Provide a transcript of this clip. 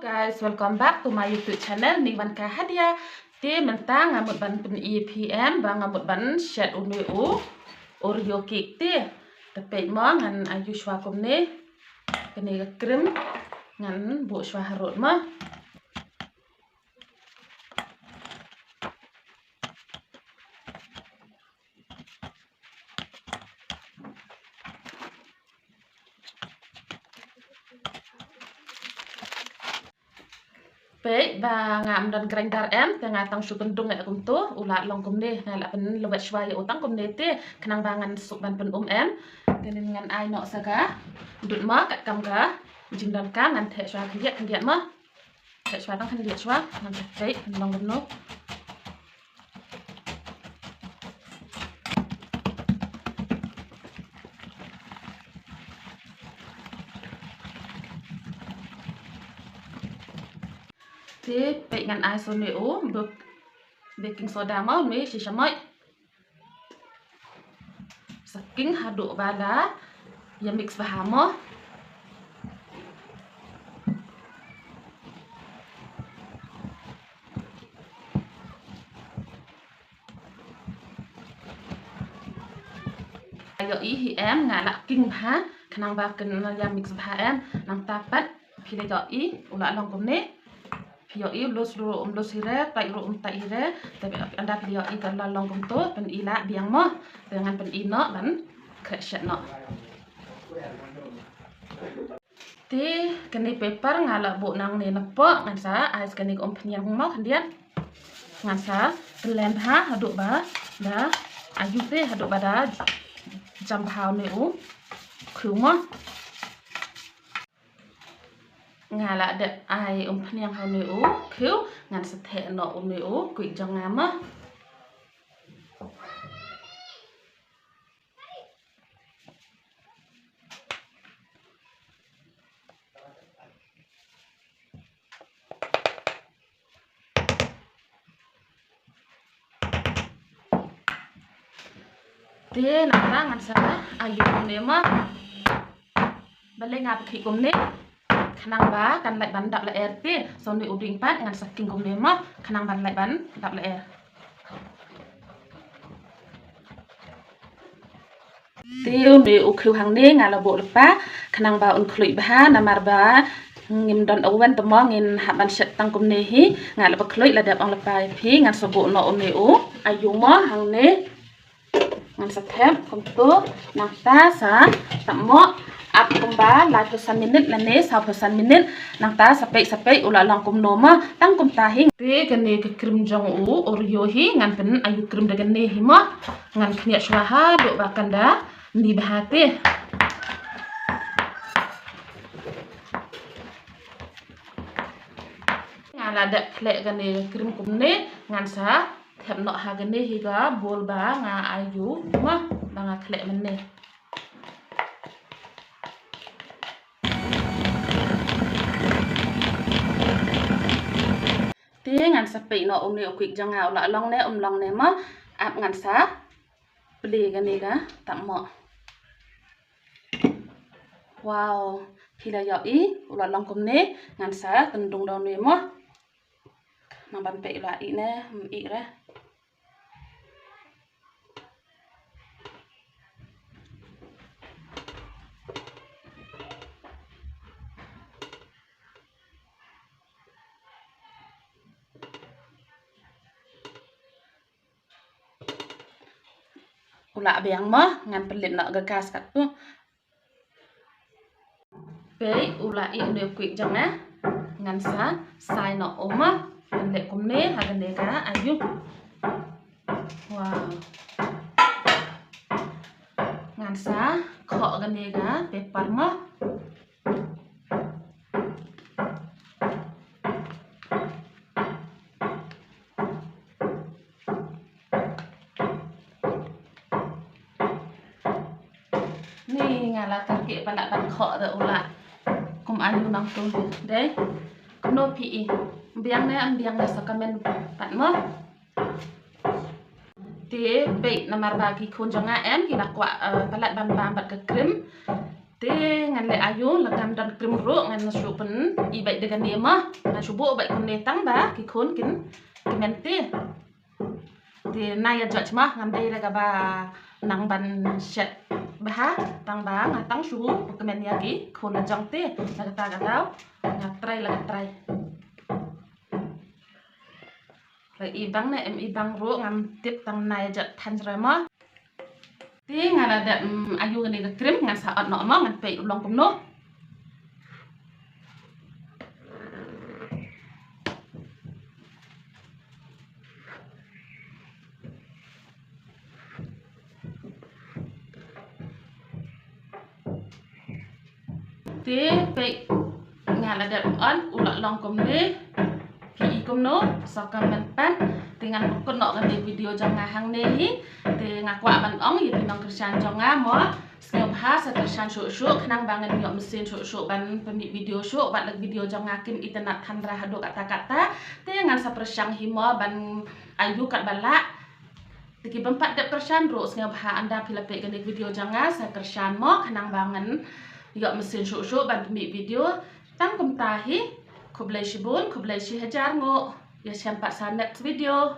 Guys, welcome back to my YouTube channel. Ni Wan Ka Hadia. Ti mentang ngamut ban pen EPM bang ngamut ban shed uneu Oreo cake ti. Tapi mo ngan ayu shwa kum ni. Kene krim ngan bu shwa harut mo. Baik, ba ngam dan grinder em tengah tang su kendung ngai kum tu ulat long kum ni ngai la pen lewat shwa ya utang kum ni ti kenang bangan sup ban pen em kenin ngan ai nok saga dut ma kat kam ga jing dan ka ngan the shwa kendiat ma the shwa tang kendiat shwa ngan baik long kum no thì vậy ngăn ai số nếu được baking soda mau mi si samai saking haduk bala ya mix bahamo ayo hi em ngã lạ kinh ha khang ba ken ya mix bah em nang tapat pile yo ula long kom ne Pio lus hire, tai tai hire, tapi anda pio kalau long tu pen ila biang mo dengan pen ino dan kreshet no. Ti keni paper ngala bu nang ni nepo ngansa ais keni om penyang mo kendian ngansa blend ha haduk ba da ayu te haduk ba da jam hau ni khu mo ngala de ai penyang hau ni khu ngan sethe no ni kuy jong ngam á dia nang ngan sa ayu ni ma balik ngap khi kum ni khanang ba kan lại ban đạp lại er ti so ni uding pat ngan saking kum ni ma khanang ban lại ban đạp lại er tiêu ni ukhu hang ni ngala bo lepa khanang ba un khlui ba namar ba ngim don owen to mo ngin haban set tang kum ni hi ngala ba khlui la dap ang lepa phi ngan so bo no ni ayu mo hang ni ngan sa thep kum tu nang ta sa tamo ap kumba la pesan minit la ne sa pesan minit nang ta sampai ula lang kum noma tang kum ta hing te kene ke krim jong Oreo hi ngan pen ayu krim dagan ne hi ma ngan khnia shwaha do bakanda ni bahate ngala da kle gane krim kum ne ngan sa thep no ha gane hi ga bol ba nga ayu ma banga kle men ne Ti ngan sapi no ni quick jang ngau la long ne ma ap ngan sa beli kan ni ka tak mo wow pila yo ula long kum ne ngan sa tendung daun ni mo nang ban pe la ne ra ula biang mo ngan pelit nak gagas kat tu pe ula ne quick jang na ngan sa sai no oma le kum ne ha ne ka ayu wow ngan sa kho ga ne ga paper mo ni ngala tarke pada ban kho da ula kum ayu nang tu de no pi biang na sa kamen pat mo ti be namar bagi kun jonga em ki nak kwa palat ban ban bat ke krim Te ngan le ayu legam dan krim ro ngan su pen I bai dengan dia mah ngan su bo bai kun netang ba ki khon kin mente te naya judge mah ngan dai lega ba nang ban set bah tang ba ngatang su kemen ya ki khon la jong te la ta ga tau ngatrai la trai la ibang na em ibang ro ngam tip tang naya judge tan jra mah te ngan ada ayu ni ga krim ngan saat no ma ngan pe ulong kum no te pe ngan ada on ulok long kum ne ki kum no sokam ban pan dengan kon no ngan video janga hang ne hi te ngakwa ban ong yi pinong kersan jonga mo sneo ha sa kersan su khnang bangan yo mesin su ban pemi video su bat lag video jonga kim internet thandra hado kata-kata te ngan sa persang himo ban ayu kat bala tiki bempat dep kersan ro sneo ha anda pilape gani video jonga sa kersan mo khnang bangan yo mesin su ban pemi video tang kum tahi kublai shibun kublai shi hajar ngo ya sampai sa next video